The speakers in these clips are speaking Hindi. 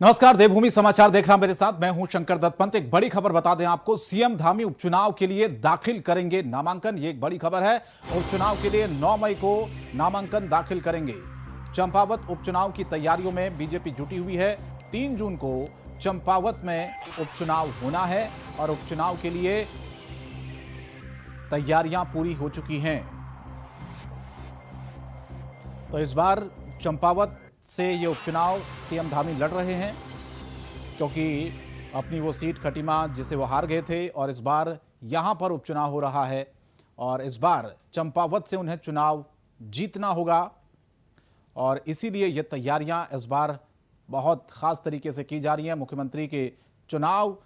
नमस्कार, देवभूमि समाचार देख रहा मेरे साथ मैं हूं शंकर दत्त पंत। एक बड़ी खबर बता दें आपको, सीएम धामी उपचुनाव के लिए दाखिल करेंगे नामांकन। ये एक बड़ी खबर है। उपचुनाव के लिए 9 मई को नामांकन दाखिल करेंगे। चंपावत उपचुनाव की तैयारियों में बीजेपी जुटी हुई है। 3 जून को चंपावत में उपचुनाव होना है और उपचुनाव के लिए तैयारियां पूरी हो चुकी हैं। तो इस बार चंपावत से ये उपचुनाव सीएम धामी लड़ रहे हैं क्योंकि अपनी वो सीट खटीमा जिसे वो हार गए थे और इस बार यहां पर उपचुनाव हो रहा है और इस बार चंपावत से उन्हें चुनाव जीतना होगा और इसीलिए ये तैयारियां इस बार बहुत खास तरीके से की जा रही हैं मुख्यमंत्री के चुनाव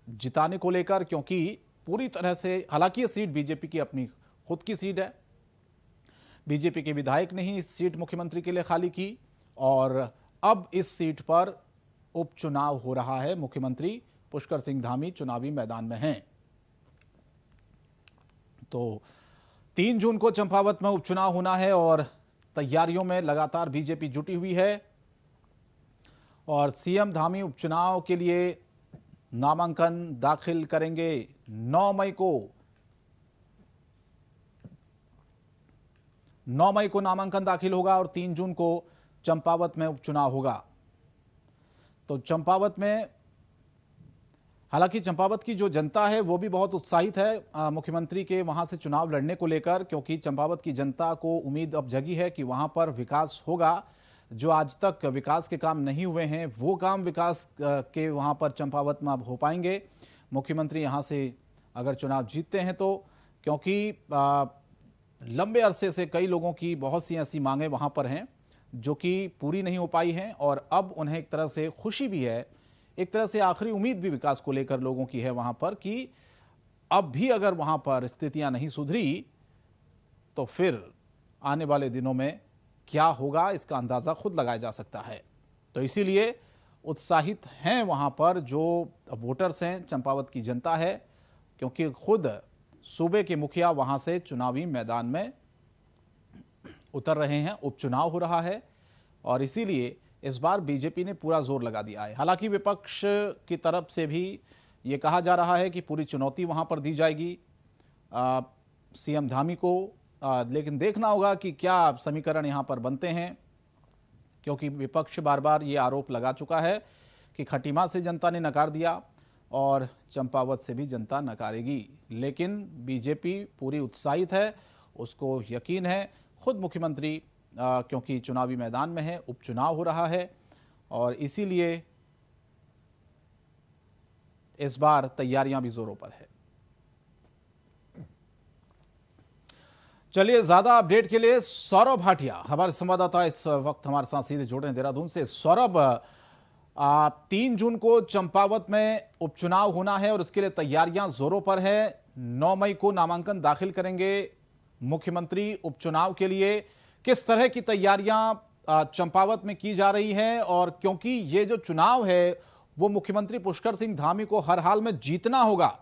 जिताने को लेकर, क्योंकि पूरी तरह से, हालांकि ये सीट बीजेपी की अपनी खुद की सीट है, बीजेपी के विधायक ने ही इस सीट मुख्यमंत्री के लिए खाली की और अब इस सीट पर उपचुनाव हो रहा है। मुख्यमंत्री पुष्कर सिंह धामी चुनावी मैदान में हैं। तो 3 जून को चंपावत में उपचुनाव होना है और तैयारियों में लगातार बीजेपी जुटी हुई है और सीएम धामी उपचुनाव के लिए नामांकन दाखिल करेंगे 9 मई को। 9 मई को नामांकन दाखिल होगा और 3 जून को चंपावत में उपचुनाव होगा। तो चंपावत में, हालांकि चंपावत की जो जनता है वो भी बहुत उत्साहित है मुख्यमंत्री के वहां से चुनाव लड़ने को लेकर, क्योंकि चंपावत की जनता को उम्मीद अब जगी है कि वहां पर विकास होगा। जो आज तक विकास के काम नहीं हुए हैं वो काम विकास के वहां पर चंपावत में अब हो पाएंगे मुख्यमंत्री यहां से अगर चुनाव जीतते हैं तो, क्योंकि लंबे अरसे से कई लोगों की बहुत सी ऐसी मांगें वहां पर हैं जो कि पूरी नहीं हो पाई हैं और अब उन्हें एक तरह से खुशी भी है, एक तरह से आखिरी उम्मीद भी विकास को लेकर लोगों की है वहां पर कि अब भी अगर वहां पर स्थितियां नहीं सुधरी तो फिर आने वाले दिनों में क्या होगा इसका अंदाजा खुद लगाया जा सकता है। तो इसीलिए उत्साहित हैं वहां पर जो वोटर्स हैं, चंपावत की जनता है, क्योंकि खुद सूबे के मुखिया वहां से चुनावी मैदान में उतर रहे हैं, उपचुनाव हो रहा है और इसीलिए इस बार बीजेपी ने पूरा जोर लगा दिया है। हालांकि विपक्ष की तरफ से भी ये कहा जा रहा है कि पूरी चुनौती वहां पर दी जाएगी सीएम धामी को, लेकिन देखना होगा कि क्या समीकरण यहां पर बनते हैं, क्योंकि विपक्ष बार बार ये आरोप लगा चुका है कि खटीमा से जनता ने नकार दिया और चंपावत से भी जनता नकारेगी। लेकिन बीजेपी पूरी उत्साहित है, उसको यकीन है, खुद मुख्यमंत्री क्योंकि चुनावी मैदान में है, उपचुनाव हो रहा है और इसीलिए इस बार तैयारियां भी जोरों पर है। चलिए, ज्यादा अपडेट के लिए सौरभ भाटिया हमारे संवाददाता इस वक्त हमारे साथ सीधे जुड़ रहे हैं देहरादून से। सौरभ, 3 जून को चंपावत में उपचुनाव होना है और इसके लिए तैयारियां जोरों पर है। 9 मई को नामांकन दाखिल करेंगे मुख्यमंत्री उपचुनाव के लिए। किस तरह की तैयारियां चंपावत में की जा रही हैं, और क्योंकि ये जो चुनाव है वो मुख्यमंत्री पुष्कर सिंह धामी को हर हाल में जीतना होगा।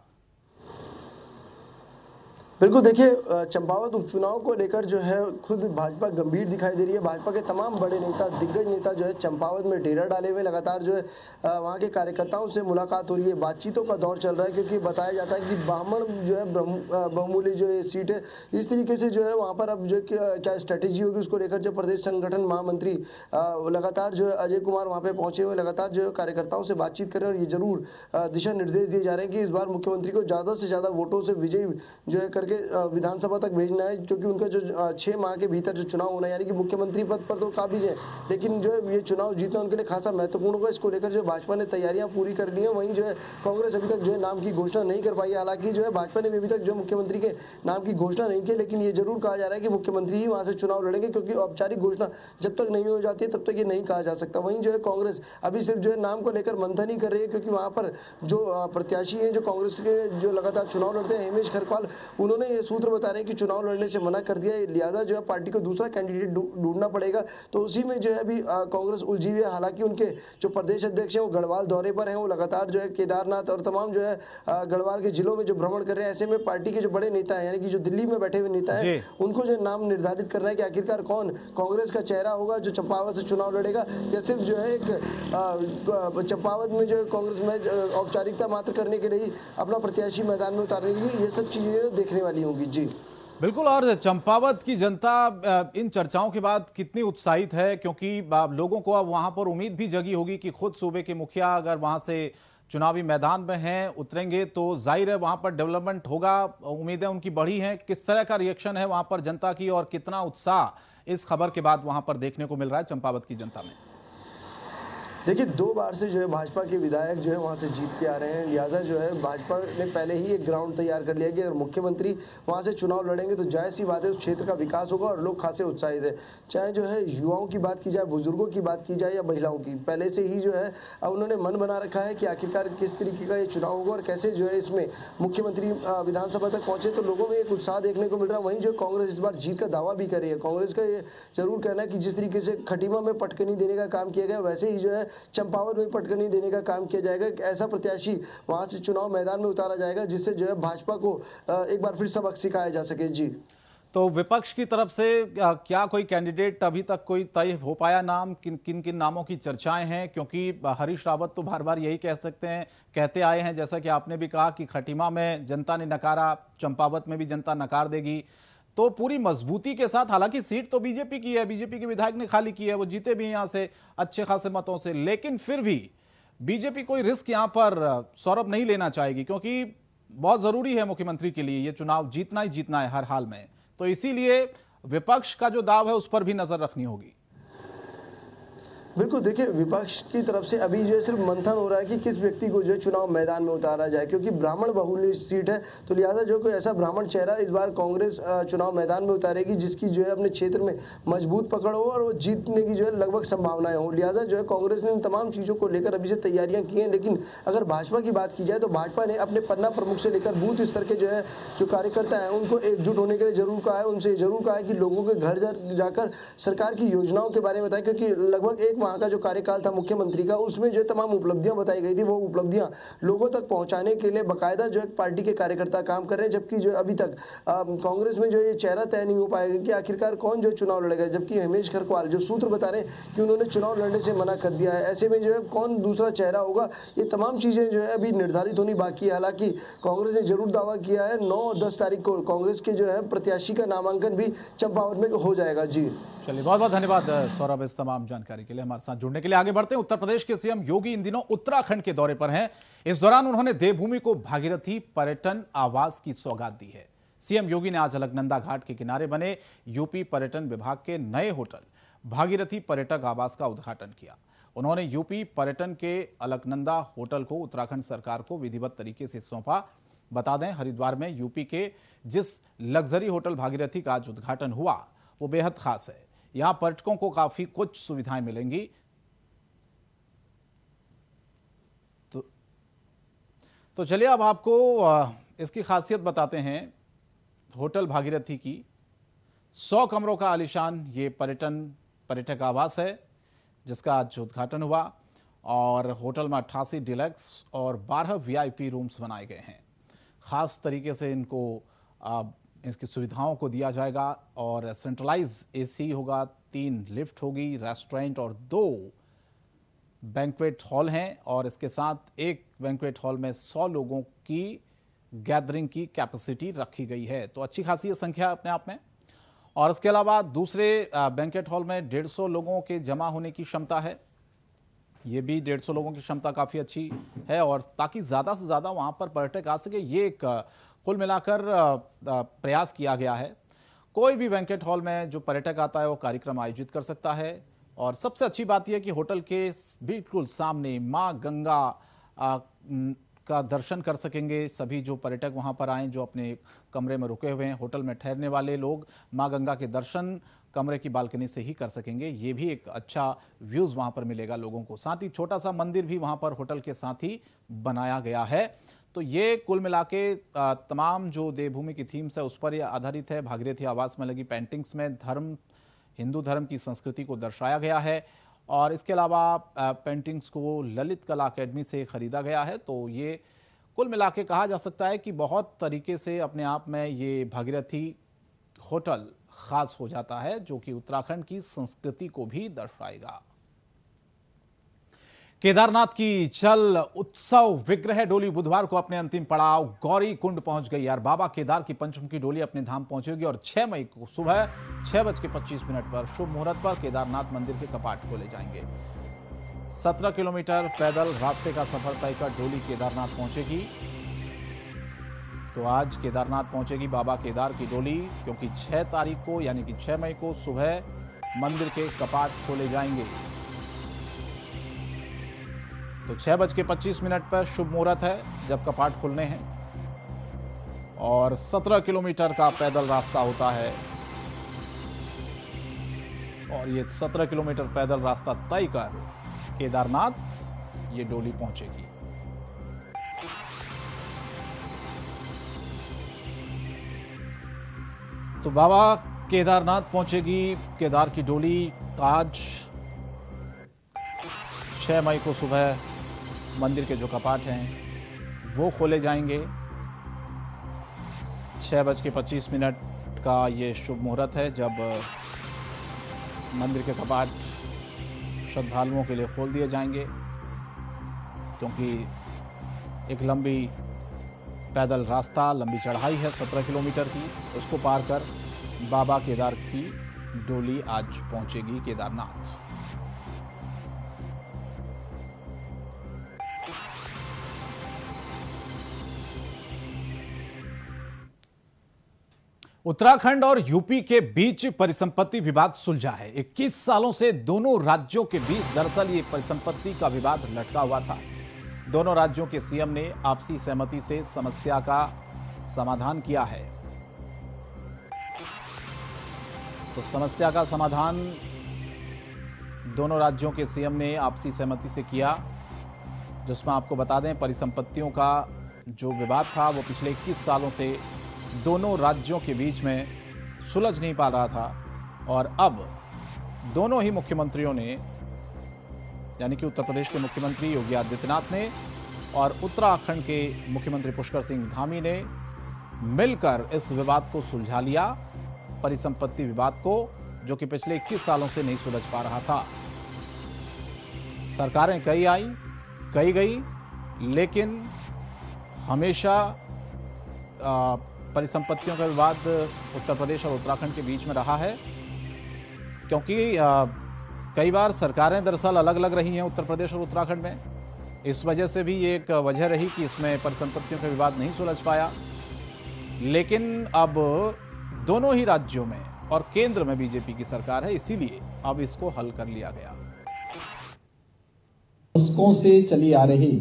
बिल्कुल, देखिए चंपावत उपचुनाव को लेकर जो है खुद भाजपा गंभीर दिखाई दे रही है। भाजपा के तमाम बड़े नेता, दिग्गज नेता जो है चंपावत में डेरा डाले हुए, लगातार जो है वहाँ के कार्यकर्ताओं से मुलाकात हो रही है, बातचीतों का दौर चल रहा है, क्योंकि बताया जाता है कि ब्राह्मण जो है बहुमूल्य जो है सीट है, इस तरीके से जो है वहाँ पर अब जो क्या स्ट्रैटेजी होगी उसको लेकर जो प्रदेश संगठन महामंत्री लगातार जो है अजय कुमार वहाँ पे पहुंचे हुए, लगातार जो है कार्यकर्ताओं से बातचीत कर रहे हैं और ये जरूर दिशा निर्देश दिए जा रहे हैं कि इस बार मुख्यमंत्री को ज़्यादा से ज़्यादा वोटों से विजयी जो है विधानसभा तक भेजना है, क्योंकि उनका जो 6 माह के भीतर जो चुनाव होना है, यानी कि मुख्यमंत्री पद पर तो काबिज है, लेकिन जो है ये चुनाव जीतना उनके लिए खासा महत्वपूर्ण होगा। इसको लेकर जो भाजपा ने तैयारियां पूरी कर ली है। वहीं जो है कांग्रेस अभी तक जो है नाम की घोषणा नहीं कर पाई है। हालांकि जो है भाजपा ने अभी तक जो मुख्यमंत्री के नाम की घोषणा नहीं की, लेकिन ये जरूर कहा जा रहा है कि मुख्यमंत्री ही वहां से चुनाव लड़ेंगे, क्योंकि औपचारिक घोषणा जब तक नहीं हो जाती है तब तक ये नहीं कहा जा सकता। वहीं जो है कांग्रेस अभी सिर्फ जो है नाम को लेकर मंथन ही कर रही है, क्योंकि वहां पर जो प्रत्याशी हैं, जो कांग्रेस के जो लगातार चुनाव लड़ते हैं, हेमेश खरपाल, उन्होंने उन्होंने ये सूत्र बता रहे हैं कि चुनाव लड़ने से मना कर दिया है, लिहाजा जो है पार्टी को दूसरा कैंडिडेट ढूंढना पड़ेगा। तो उसी में जो है अभी कांग्रेस उलझी हुई है। हालांकि उनके जो प्रदेश अध्यक्ष हैं वो गढ़वाल दौरे पर हैं, वो लगातार जो है केदारनाथ और तमाम जो है गढ़वाल के जिलों में जो भ्रमण कर रहे हैं। ऐसे में पार्टी के जो बड़े नेता हैं, यानी कि जो दिल्ली में बैठे हुए नेता हैं, उनको जो नाम निर्धारित करना है कि आखिरकार कौन कांग्रेस का चेहरा होगा जो चंपावत से चुनाव लड़ेगा, या सिर्फ जो है एक चंपावत में जो कांग्रेस में औपचारिकता मात्र करने के लिए अपना प्रत्याशी मैदान में उतारने के लिए, ये सब चीजें देखने वाली होंगी। जी बिल्कुल। और चंपावत की जनता इन चर्चाओं के बाद कितनी उत्साहित है, क्योंकि लोगों को अब वहां पर उम्मीद भी जगी होगी कि खुद सूबे के मुखिया अगर वहां से चुनावी मैदान में हैं, उतरेंगे, तो जाहिर है वहां पर डेवलपमेंट होगा। उम्मीदें उनकी बढ़ी हैं। किस तरह का रिएक्शन है वहां पर जनता की और कितना उत्साह इस खबर के बाद वहां पर देखने को मिल रहा है चंपावत की जनता में? देखिए, 2 बार से जो है भाजपा के विधायक जो है वहाँ से जीत के आ रहे हैं। लिहाजा जो है भाजपा ने पहले ही एक ग्राउंड तैयार कर लिया कि अगर मुख्यमंत्री वहाँ से चुनाव लड़ेंगे तो जाहिर सी बात है उस क्षेत्र का विकास होगा और लोग खासे उत्साहित है। चाहे जो है युवाओं की बात की जाए, बुजुर्गों की बात की जाए या महिलाओं की, पहले से ही जो है उन्होंने मन बना रखा है कि आखिरकार किस तरीके का ये चुनाव होगा और कैसे जो है इसमें मुख्यमंत्री विधानसभा तक पहुंचे। तो लोगों में एक उत्साह देखने को मिल रहा है। वहीं जो कांग्रेस इस बार जीत का दावा भी कर रही है। कांग्रेस का ये जरूर कहना है कि जिस तरीके से खटीमा में पटकनी देने का काम किया गया, वैसे ही जो है चंपावत में पटकनी देने का काम किया जाएगा। ऐसा प्रत्याशी वहां से चुनाव मैदान में उतारा जाएगा जिससे जो है भाजपा को एक बार फिर सबक सिखाया जा सके। जी तो विपक्ष की तरफ से क्या कोई कैंडिडेट अभी तक कोई तय हो पाया नाम? किन किन नामों की चर्चाएं हैं? क्योंकि हरीश रावत तो बार बार यही कह सकते हैं, कहते आए हैं, जैसा कि आपने भी कहा कि खटीमा में जनता ने नकारा, चंपावत में भी जनता नकार देगी। तो पूरी मजबूती के साथ, हालांकि सीट तो बीजेपी की है, बीजेपी के विधायक ने खाली की है, वो जीते भी यहां से अच्छे खासे मतों से, लेकिन फिर भी बीजेपी कोई रिस्क यहां पर सौरभ नहीं लेना चाहेगी, क्योंकि बहुत जरूरी है मुख्यमंत्री के लिए ये चुनाव जीतना ही जीतना है हर हाल में। तो इसीलिए विपक्ष का जो दाव है उस पर भी नजर रखनी होगी। बिल्कुल, देखिए विपक्ष की तरफ से अभी जो है सिर्फ मंथन हो रहा है कि किस व्यक्ति को जो है चुनाव मैदान में उतारा जाए, क्योंकि ब्राह्मण बहुल सीट है। तो लिहाजा जो कोई ऐसा ब्राह्मण चेहरा इस बार कांग्रेस चुनाव मैदान में उतारेगी जिसकी जो है अपने क्षेत्र में मजबूत पकड़ हो और वो जीतने की जो है लगभग संभावनाएं हो। लिहाजा जो है कांग्रेस ने इन तमाम चीज़ों को लेकर अभी से तैयारियां की हैं। लेकिन अगर भाजपा की बात की जाए तो भाजपा ने अपने पन्ना प्रमुख से लेकर बूथ स्तर के जो है जो कार्यकर्ता हैं उनको एकजुट होने के लिए जरूर कहा है। उनसे जरूर कहा है कि लोगों के घर जाकर सरकार की योजनाओं के बारे में बताएं, क्योंकि लगभग एक माह का जो कार्यकाल था मुख्यमंत्री का, उसमें जो तमाम उपलब्धियां बताई गई थी, वो उपलब्धियां लोगों तक पहुंचाने के लिए बकायदा जो है पार्टी के कार्यकर्ता काम कर रहे हैं। जबकि जो अभी तक कांग्रेस में जो ये चेहरा तय नहीं हो पाएगा कि आखिरकार कौन जो चुनाव लड़ेगा। जबकि हिमेश खरकवाल जो सूत्र बता रहे हैं कि उन्होंने चुनाव लड़ने से मना कर दिया है, ऐसे में जो है कौन दूसरा चेहरा होगा, ये तमाम चीजें जो है अभी निर्धारित होनी बाकी है। हालांकि कांग्रेस ने जरूर दावा किया है 9 और 10 तारीख को कांग्रेस के जो है प्रत्याशी का नामांकन भी चंपावत में हो जाएगा। जी चलिए, बहुत बहुत धन्यवाद सौरभ इस तमाम जानकारी के लिए, हमारे साथ जुड़ने के लिए। आगे बढ़ते हैं। उत्तर प्रदेश के सीएम योगी इन दिनों उत्तराखंड के दौरे पर हैं। इस दौरान उन्होंने देवभूमि को भागीरथी पर्यटन आवास की सौगात दी है। सीएम योगी ने आज अलकनंदा घाट के किनारे बने यूपी पर्यटन विभाग के नए होटल भागीरथी पर्यटक आवास का उद्घाटन किया। उन्होंने यूपी पर्यटन के अलकनंदा होटल को उत्तराखंड सरकार को विधिवत तरीके से सौंपा। बता दें, हरिद्वार में यूपी के जिस लग्जरी होटल भागीरथी का आज उद्घाटन हुआ वो बेहद खास है। यहां पर्यटकों को काफी कुछ सुविधाएं मिलेंगी। तो चलिए अब आपको इसकी खासियत बताते हैं होटल भागीरथी की। 100 कमरों का आलीशान ये पर्यटक आवास है जिसका आज उद्घाटन हुआ और होटल में 88 डिलक्स और 12 वीआईपी रूम्स बनाए गए हैं। खास तरीके से इसकी सुविधाओं को दिया जाएगा और सेंट्रलाइज एसी होगा, 3 लिफ्ट होगी, रेस्टोरेंट और 2 बैंक्वेट हॉल हैं और इसके साथ एक बैंक्वेट हॉल में 100 लोगों की गैदरिंग की कैपेसिटी रखी गई है। तो अच्छी खासी ये संख्या अपने आप में। और इसके अलावा दूसरे बैंक्वेट हॉल में 150 लोगों के जमा होने की क्षमता है। ये भी 150 लोगों की क्षमता काफ़ी अच्छी है और ताकि ज़्यादा से ज़्यादा वहाँ पर पर्यटक आ सके, ये एक कुल मिलाकर प्रयास किया गया है। कोई भी बैंक्वेट हॉल में जो पर्यटक आता है वो कार्यक्रम आयोजित कर सकता है। और सबसे अच्छी बात यह कि होटल के बिल्कुल सामने माँ गंगा का दर्शन कर सकेंगे सभी जो पर्यटक वहां पर आए, जो अपने कमरे में रुके हुए हैं, होटल में ठहरने वाले लोग माँ गंगा के दर्शन कमरे की बालकनी से ही कर सकेंगे। ये भी एक अच्छा व्यूज़ वहां पर मिलेगा लोगों को। साथ ही छोटा सा मंदिर भी वहां पर होटल के साथ ही बनाया गया है। तो ये कुल मिला के तमाम जो देवभूमि की थीम्स है उस पर यह आधारित है। भागीरथी आवास में लगी पेंटिंग्स में हिंदू धर्म की संस्कृति को दर्शाया गया है और इसके अलावा पेंटिंग्स को ललित कला अकेडमी से खरीदा गया है। तो ये कुल मिला के कहा जा सकता है कि बहुत तरीके से अपने आप में ये भागीरथी होटल खास हो जाता है, जो कि उत्तराखंड की संस्कृति को भी दर्शाएगा। केदारनाथ की चल उत्सव विग्रह डोली बुधवार को अपने अंतिम पड़ाव गौरी कुंड पहुंच गई यार। बाबा केदार की पंचमुखी डोली अपने धाम पहुंचेगी और 6 मई को सुबह 6:25 पर शुभ मुहूर्त पर केदारनाथ मंदिर के कपाट खोले जाएंगे। 17 किलोमीटर पैदल रास्ते का सफर तय कर डोली केदारनाथ पहुंचेगी। तो आज केदारनाथ पहुंचेगी बाबा केदार की डोली, क्योंकि 6 तारीख को यानी कि 6 मई को सुबह मंदिर के कपाट खोले जाएंगे। तो 6:25 पर शुभ मुहूर्त है जब कपाट खुलने हैं और 17 किलोमीटर का पैदल रास्ता होता है और ये 17 किलोमीटर पैदल रास्ता तय कर केदारनाथ ये डोली पहुंचेगी। तो बाबा केदारनाथ पहुंचेगी केदार की डोली। आज 6 मई को सुबह मंदिर के जो कपाट हैं वो खोले जाएंगे। 6:25 का ये शुभ मुहूर्त है जब मंदिर के कपाट श्रद्धालुओं के लिए खोल दिए जाएंगे, क्योंकि एक लंबी पैदल रास्ता, लंबी चढ़ाई है 17 किलोमीटर की, उसको पार कर बाबा केदार की डोली आज पहुंचेगी केदारनाथ। उत्तराखंड और यूपी के बीच परिसंपत्ति विवाद सुलझा है। 21 सालों से दोनों राज्यों के बीच दरअसल ये परिसंपत्ति का विवाद लटका हुआ था। दोनों राज्यों के सीएम ने आपसी सहमति से समस्या का समाधान किया है। तो समस्या का समाधान दोनों राज्यों के सीएम ने आपसी सहमति से किया, जिसमें आपको बता दें परिसंपत्तियों का जो विवाद था वो पिछले 21 सालों से दोनों राज्यों के बीच में सुलझ नहीं पा रहा था और अब दोनों ही मुख्यमंत्रियों ने, यानी कि उत्तर प्रदेश के मुख्यमंत्री योगी आदित्यनाथ ने और उत्तराखंड के मुख्यमंत्री पुष्कर सिंह धामी ने मिलकर इस विवाद को सुलझा लिया, परिसंपत्ति विवाद को, जो कि पिछले 21 सालों से नहीं सुलझ पा रहा था। सरकारें कई आई कई गई, लेकिन हमेशा परिसंपत्तियों का विवाद उत्तर प्रदेश और उत्तराखंड के बीच में रहा है, क्योंकि कई बार सरकारें दरअसल अलग अलग रही हैं उत्तर प्रदेश और उत्तराखंड में। इस वजह से भी ये एक वजह रही कि इसमें परिसंपत्तियों का विवाद नहीं सुलझ पाया। लेकिन अब दोनों ही राज्यों में और केंद्र में बीजेपी की सरकार है, इसीलिए अब इसको हल कर लिया गया। दशकों से चली आ रही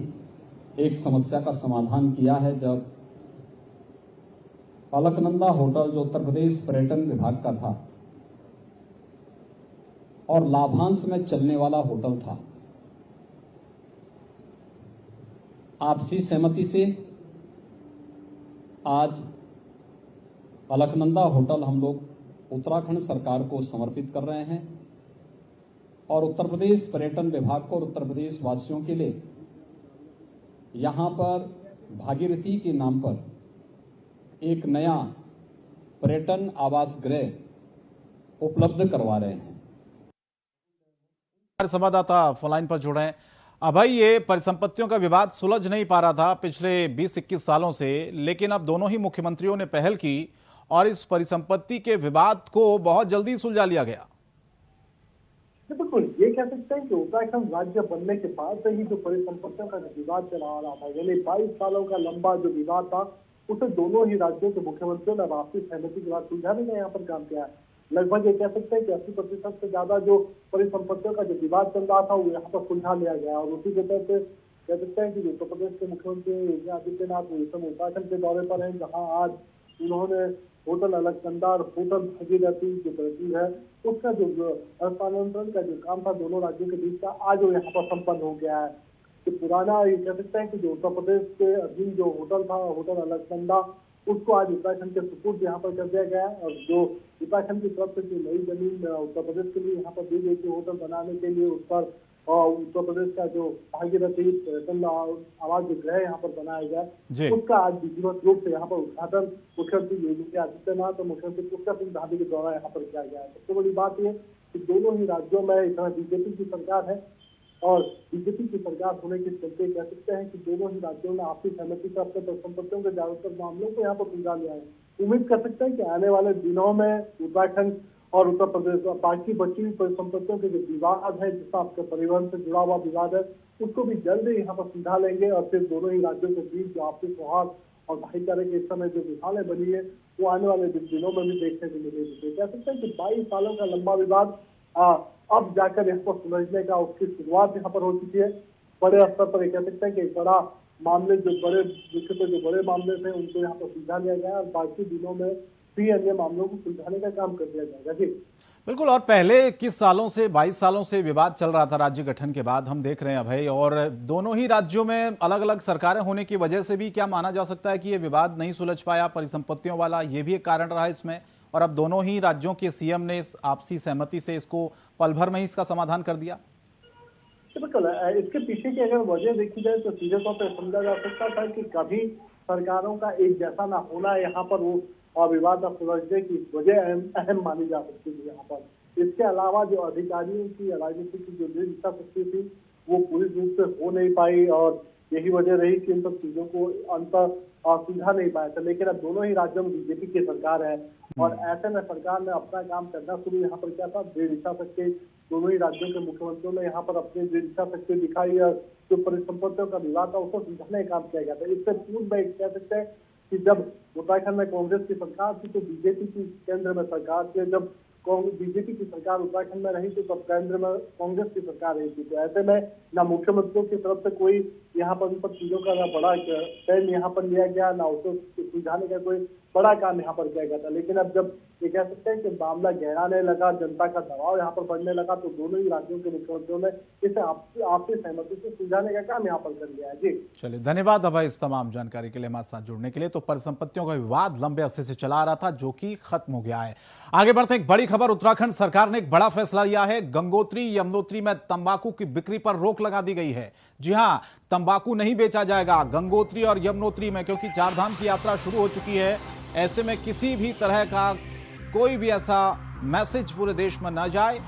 एक समस्या का समाधान किया है। जब अलकनंदा होटल जो उत्तर प्रदेश पर्यटन विभाग का था और लाभांश में चलने वाला होटल था, आपसी सहमति से आज अलकनंदा होटल हम लोग उत्तराखंड सरकार को समर्पित कर रहे हैं और उत्तर प्रदेश पर्यटन विभाग को और उत्तर प्रदेश वासियों के लिए यहां पर भागीरथी के नाम पर एक नया पर्यटन आवास गृह उपलब्ध करवा रहे हैं। हमारे संवाददाता फोनलाइन पर जुड़े हैं। अभय, ये परिसंपत्तियों का विवाद सुलझ नहीं पा रहा था पिछले 20-21 सालों से, लेकिन अब दोनों ही मुख्यमंत्रियों ने पहल की और इस परिसंपत्ति के विवाद को बहुत जल्दी सुलझा लिया गया। बिल्कुल, ये कह सकते हैं कि उत्तराखंड राज्य बनने के बाद से ही जो परिसंपत्तियों का विवाद चला आ रहा था, यानी 22 सालों का लंबा जो विवाद था, उसे दोनों ही राज्यों के मुख्यमंत्रियों ने आपसी सहमति के बाद सुलझाने का यहाँ पर काम किया है। लगभग ये कह सकते हैं कि 80% से ज्यादा जो परिसंपत्तियों का जो विवाद चल रहा था वो यहाँ पर सुलझा लिया गया और उसी के तहत कह सकते हैं कि उत्तर प्रदेश के मुख्यमंत्री योगी आदित्यनाथ उत्तराखंड के दौरे पर हैं, जहाँ आज उन्होंने होटल अलकनंदा और होटल भागीरथी जो तहसील है उसका जो हस्तांतरण का जो काम था दोनों राज्यों के बीच का, आज वो यहाँ पर संपन्न हो गया है। कि पुराना ये कह सकते हैं कि जो उत्तर प्रदेश के अधीन जो होटल था, होटल अलकनंदा, उसको आज उत्तराखंड के सुपुर्द यहाँ पर कर दिया गया है। और जो उत्तराखंड की तरफ से जो नई जमीन उत्तर प्रदेश के लिए यहाँ पर दी गई थी होटल बनाने के लिए, उस पर उत्तर प्रदेश का जो भागीरथी पर्यटन आवास जो गृह यहाँ पर बनाया गया, उसका आज विधिवत रूप से यहाँ पर उद्घाटन मुख्यमंत्री योगी आदित्यनाथ और मुख्यमंत्री पुष्कर सिंह धामी के द्वारा यहाँ पर किया गया है। सबसे बड़ी बात यह कि दोनों ही राज्यों में इस तरह बीजेपी की सरकार है और बीजेपी की सरकार होने के चलते कह सकते हैं कि दोनों ही राज्यों ने आपसी सहमति से अपने परिसंपत्तियों के ज्यादातर मामलों को यहाँ पर सुलझा लिया है। उम्मीद कर सकते हैं कि आने वाले दिनों में उत्तराखंड और उत्तर प्रदेश और बाकी बची हुई परिसंपत्तियों के जो विवाद है, जिसका आपके परिवहन से जुड़ा हुआ विवाद है, उसको भी जल्द ही यहाँ पर सुलझा लेंगे और फिर दोनों ही राज्यों के बीच जो आपसी सौहार्द और भाईचारे के इस समय जो मिसालें बनी है, वो आने वाले दिनों में भी देखने को मिलेगी। कह सकते हैं कि 22 सालों का लंबा विवाद अब जाकर यहाँ पर सुलझने का उसकी शुरुआत यहाँ पर हो चुकी है। बड़े स्तर पर कह सकते हैं कि बड़ा मामले जो बड़े विश्व पे जो बड़े मामले थे उनको यहाँ पर सुलझा लिया गया और बाकी दिनों में भी अन्य मामलों को सुलझाने का काम कर दिया जाएगा। जी बिल्कुल। और पहले 21 सालों से 22 सालों से विवाद चल रहा था राज्य गठन के बाद, हम देख रहे हैं अभय, और दोनों ही राज्यों में अलग अलग सरकारें होने की वजह से भी क्या माना जा सकता है कि ये विवाद नहीं सुलझ पाया परिसंपत्तियों वाला, ये भी एक कारण रहा इसमें, और अब दोनों ही राज्यों के सीएम ने इस आपसी सहमति से इसको पल भर में ही इसका समाधान कर दिया। बिल्कुल, इसके पीछे की अगर वजह देखी जाए तो सीधे तौर पर समझा जा सकता था कि कभी सरकारों का एक जैसा ना होना यहाँ पर वो और विवाद सुलझने की वजह अहम मानी जा सकती थी यहाँ पर। इसके अलावा जो अधिकारियों की राजनीति की जो इच्छा शक्ति थी वो पूरी रूप से हो नहीं पाई और यही वजह रही कि इन सब चीजों को अंतर सुलझा नहीं पाया था। लेकिन अब दोनों ही राज्यों में बीजेपी की सरकार है और ऐसे में सरकार ने अपना काम करना शुरू यहाँ पर किया था। दृढ़ इच्छा शक्ति दोनों ही राज्यों के मुख्यमंत्रियों ने यहाँ पर अपनी दृढ़ इच्छा शक्ति दिखाई और जो परिसंपत्तियों का विवाद था उसको सुलझाने का काम किया गया था। इससे पूर्व में कह सकते हैं कि जब उत्तराखंड में कांग्रेस की सरकार थी तो बीजेपी की केंद्र में सरकार थी, जब बीजेपी की सरकार उत्तराखंड में रही थी तब केंद्र में कांग्रेस की सरकार रही थी। तो ऐसे में न मुख्यमंत्रियों की तरफ से कोई यहाँ पर उन पर चीजों का ना बड़ा चयन यहाँ पर लिया गया, ना उसको सुलझाने का कोई बड़ा काम यहाँ पर किया गया था। लेकिन अब जब ये कह सकते हैं कि मामला गहराने लगा, जनता का दबाव यहाँ पर बढ़ने लगा, तो दोनों ही राज्यों के मुख्यमंत्रियों ने इसे आपसी सहमति से सुलझाने का काम यहाँ पर कर लिया है। जी चलिए, धन्यवाद अभय इस तमाम जानकारी के लिए, हमारे साथ जुड़ने के लिए। तो परिसंपत्तियों का विवाद लंबे अरसे से चला आ रहा था जो कि खत्म हो गया है। आगे बढ़ते एक बड़ी खबर, उत्तराखंड सरकार ने एक बड़ा फैसला लिया है। गंगोत्री यमुनोत्री में तंबाकू की बिक्री पर रोक लगा दी गई है। जी हां, तंबाकू नहीं बेचा जाएगा गंगोत्री और यमुनोत्री में, क्योंकि चारधाम की यात्रा शुरू हो चुकी है। ऐसे में किसी भी तरह का कोई भी ऐसा मैसेज पूरे देश में न जाए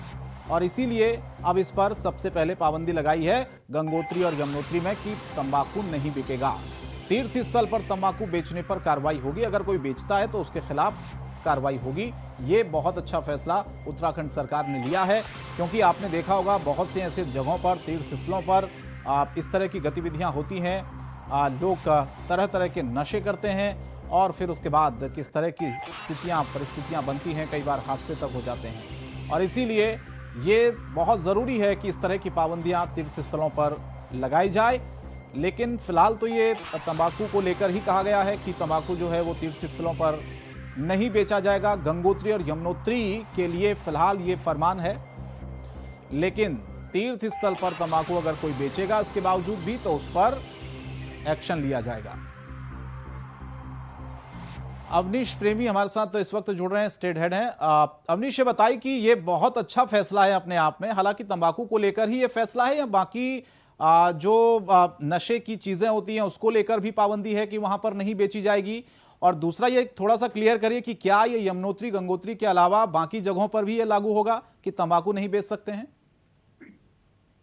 और इसीलिए अब इस पर सबसे पहले पाबंदी लगाई है गंगोत्री और यमुनोत्री में कि तंबाकू नहीं बिकेगा। तीर्थ स्थल पर तंबाकू बेचने पर कार्रवाई होगी, अगर कोई बेचता है तो उसके खिलाफ कार्रवाई होगी। ये बहुत अच्छा फैसला उत्तराखंड सरकार ने लिया है, क्योंकि आपने देखा होगा बहुत से ऐसे जगहों पर, तीर्थ स्थलों पर इस तरह की गतिविधियां होती हैं। लोग तरह तरह के नशे करते हैं और फिर उसके बाद किस तरह की परिस्थितियां बनती हैं, कई बार हादसे तक हो जाते हैं। और इसीलिए ये बहुत ज़रूरी है कि इस तरह की पाबंदियां तीर्थ स्थलों पर लगाई जाए। लेकिन फिलहाल तो ये तंबाकू को लेकर ही कहा गया है कि तंबाकू जो है वो तीर्थ स्थलों पर नहीं बेचा जाएगा। गंगोत्री और यमुनोत्री के लिए फिलहाल ये फरमान है, लेकिन तीर्थ स्थल पर तंबाकू अगर कोई बेचेगा इसके बावजूद भी तो उस पर एक्शन लिया जाएगा। अवनीश प्रेमी हमारे साथ तो इस वक्त जुड़ रहे हैं, स्टेट हेड हैं। अवनीश, ये बताइए कि ये बहुत अच्छा फैसला है अपने आप में, हालांकि तंबाकू को लेकर ही ये फैसला है या बाकी जो नशे की चीजें होती हैं उसको लेकर भी पाबंदी है कि वहां पर नहीं बेची जाएगी? और दूसरा ये थोड़ा सा क्लियर करिए कि क्या ये यमुनोत्री गंगोत्री के अलावा बाकी जगहों पर भी ये लागू होगा कि तंबाकू नहीं बेच सकते हैं?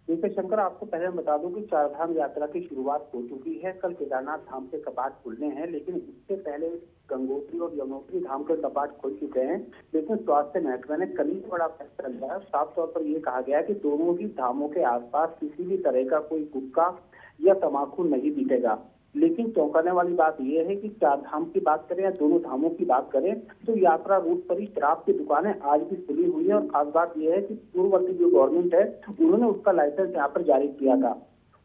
देखिए शंकर, आपको पहले बता दूं कि चारधाम यात्रा की शुरुआत हो चुकी है। कल केदारनाथ धाम के कपाट खुलने हैं, लेकिन इससे पहले गंगोत्री और यमुनोत्री धाम के कपाट खुल चुके हैं। लेकिन स्वास्थ्य महकमा ने कल ही बड़ा फैसला लिया है। साफ तौर पर यह कहा गया है कि दोनों ही धामों के आसपास किसी भी तरह का कोई गुटखा या तम्बाकू नहीं बिकेगा। लेकिन चौंकाने वाली बात यह है कि चार धाम की बात करें या दोनों धामों की बात करें तो यात्रा रूट पर ही शराब की दुकानें आज भी खुली हुई है। और खास बात यह है कि पूर्ववर्ती जो गवर्नमेंट है उन्होंने उसका लाइसेंस यहाँ पर जारी किया था।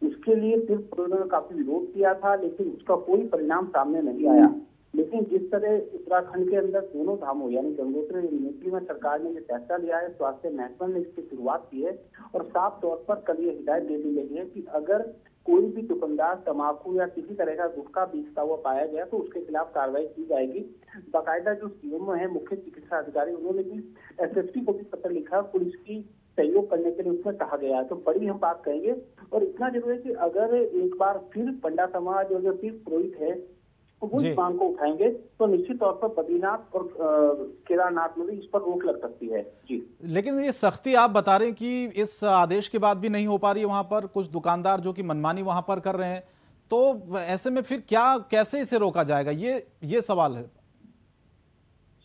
उसके लिए सिर्फ उन्होंने काफी विरोध किया था, लेकिन उसका कोई परिणाम सामने नहीं आया। लेकिन जिस तरह उत्तराखंड के अंदर दोनों धामों यानी गंगोत्री और यमुनोत्री में सरकार ने ये फैसला लिया है, स्वास्थ्य महकमा ने इसकी शुरुआत की है और साफ तौर पर कल ये हिदायत दे दी गई है कि अगर कोई भी दुकानदार तंबाकू या किसी तरह का गुटखा बेचता हुआ पाया गया तो उसके खिलाफ कार्रवाई की जाएगी। बाकायदा जो सीएमओ है, मुख्य चिकित्सा अधिकारी, उन्होंने भी एसएसपी को भी पत्र लिखा, पुलिस की सहयोग करने के लिए उसमें कहा गया है। तो बड़ी हम बात कहेंगे और इतना जरूर है कि अगर एक बार फिर पंडा समाज और जो फिर पुरोहित है वो इस मांग को उठाएंगे तो निश्चित तौर पर बद्रीनाथ और केदारनाथ में भी इस पर रोक लग सकती है। जी, लेकिन ये सख्ती आप बता रहे हैं कि इस आदेश के बाद भी नहीं हो पा रही है, वहां पर कुछ दुकानदार जो कि मनमानी वहां पर कर रहे हैं, तो ऐसे में फिर क्या, कैसे इसे रोका जाएगा, ये सवाल है।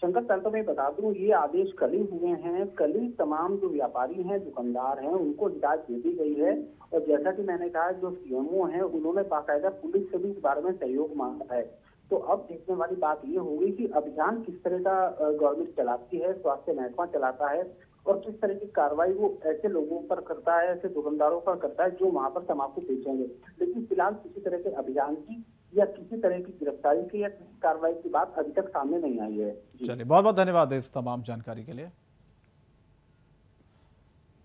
शंकर, पहले तो मैं बता दूं, ये आदेश कल ही हुए हैं। कल ही तमाम जो व्यापारी हैं, दुकानदार हैं, उनको हिदायत दे दी गई है। और जैसा कि मैंने कहा, जो सीएमओ हैं उन्होंने बाकायदा पुलिस से भी इस बारे में सहयोग मांगा है। तो अब देखने वाली बात ये होगी कि अभियान किस तरह का गवर्नमेंट चलाती है, स्वास्थ्य महकमा चलाता है और किस तरह की कार्रवाई वो ऐसे लोगों पर करता है, ऐसे दुकानदारों पर करता है जो वहां पर तंबाकू बेचेंगे। लेकिन फिलहाल किसी तरह के अभियान की या किसी तरह की गिरफ्तारी की या किसी कार्रवाई की बात अभी तक सामने नहीं आई है। चलिए, बहुत बहुत धन्यवाद इस तमाम जानकारी के लिए।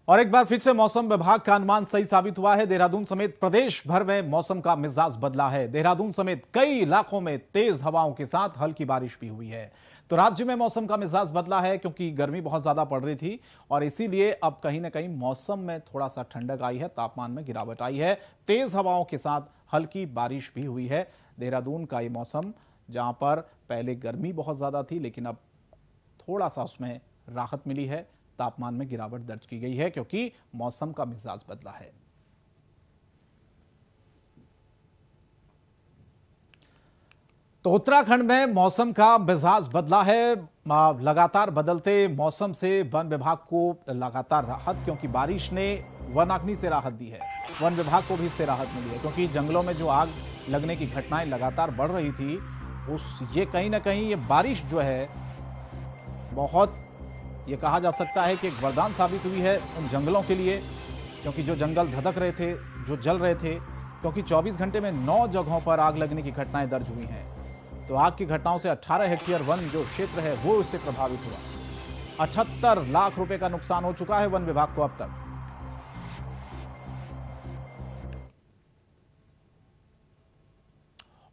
और एक बार फिर से मौसम विभाग का अनुमान सही साबित हुआ है। देहरादून समेत प्रदेश भर में मौसम का मिजाज बदला है। देहरादून समेत कई इलाकों में तेज हवाओं के साथ हल्की बारिश भी हुई है। तो राज्य में मौसम का मिजाज बदला है क्योंकि गर्मी बहुत ज्यादा पड़ रही थी और इसीलिए अब कहीं ना कहीं मौसम में थोड़ा सा ठंडक आई है, तापमान में गिरावट आई है। तेज हवाओं के साथ हल्की बारिश भी हुई है। देहरादून का ये मौसम, जहां पर पहले गर्मी बहुत ज्यादा थी लेकिन अब थोड़ा सा उसमें राहत मिली है, तापमान में गिरावट दर्ज की गई है क्योंकि मौसम का मिजाज बदला है। तो उत्तराखंड में मौसम का मिजाज बदला है। लगातार बदलते मौसम से वन विभाग को लगातार राहत, क्योंकि बारिश ने वनाग्नि से राहत दी है। वन विभाग को भी इससे राहत मिली है क्योंकि जंगलों में जो आग लगने की घटनाएं लगातार बढ़ रही थी, ये कहीं ना कहीं ये बारिश जो है बहुत, ये कहा जा सकता है कि एक वरदान साबित हुई है उन जंगलों के लिए, क्योंकि जो जंगल धधक रहे थे, जो जल रहे थे, क्योंकि 24 घंटे में 9 जगहों पर आग लगने की घटनाएं दर्ज हुई हैं। तो आग की घटनाओं से 18 हेक्टेयर वन जो क्षेत्र है वो इससे प्रभावित हुआ। 78 लाख रुपए का नुकसान हो चुका है वन विभाग को अब तक।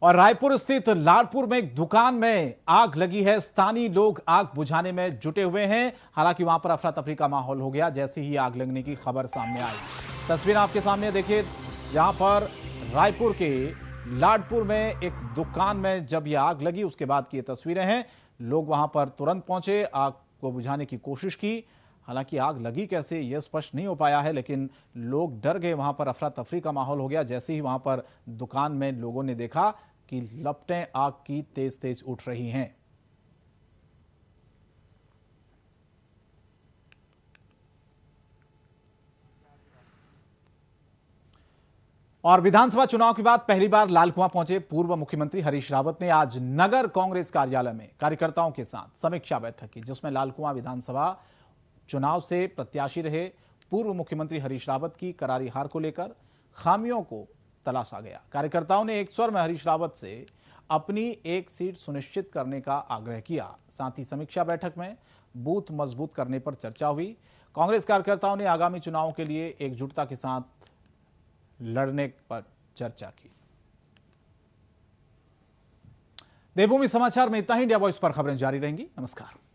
और रायपुर स्थित लाडपुर में एक दुकान में आग लगी है। स्थानीय लोग आग बुझाने में जुटे हुए हैं। हालांकि वहां पर अफरा तफरी का माहौल हो गया जैसे ही आग लगने की खबर सामने आई। तस्वीर आपके सामने देखिए, जहां पर रायपुर के लाडपुर में एक दुकान में जब यह आग लगी उसके बाद की ये तस्वीरें हैं। लोग वहां पर तुरंत पहुंचे, आग को बुझाने की कोशिश की। हालांकि आग लगी कैसे यह स्पष्ट नहीं हो पाया है, लेकिन लोग डर गए। वहां पर अफरा तफरी का माहौल हो गया जैसे ही वहां पर दुकान में लोगों ने देखा कि लपटें आग की तेज तेज उठ रही हैं। और विधानसभा चुनाव के बाद पहली बार लालकुआं पहुंचे पूर्व मुख्यमंत्री हरीश रावत ने आज नगर कांग्रेस कार्यालय में कार्यकर्ताओं के साथ समीक्षा बैठक की, जिसमें लालकुआं विधानसभा चुनाव से प्रत्याशी रहे पूर्व मुख्यमंत्री हरीश रावत की करारी हार को लेकर खामियों को तलाशा गया। कार्यकर्ताओं ने एक स्वर में हरीश रावत से अपनी एक सीट सुनिश्चित करने का आग्रह किया। साथ ही समीक्षा बैठक में बूथ मजबूत करने पर चर्चा हुई। कांग्रेस कार्यकर्ताओं ने आगामी चुनावों के लिए एकजुटता के साथ लड़ने पर चर्चा की। देवभूमि समाचार में इतना ही। इंडिया वॉइस पर खबरें जारी रहेंगी। नमस्कार।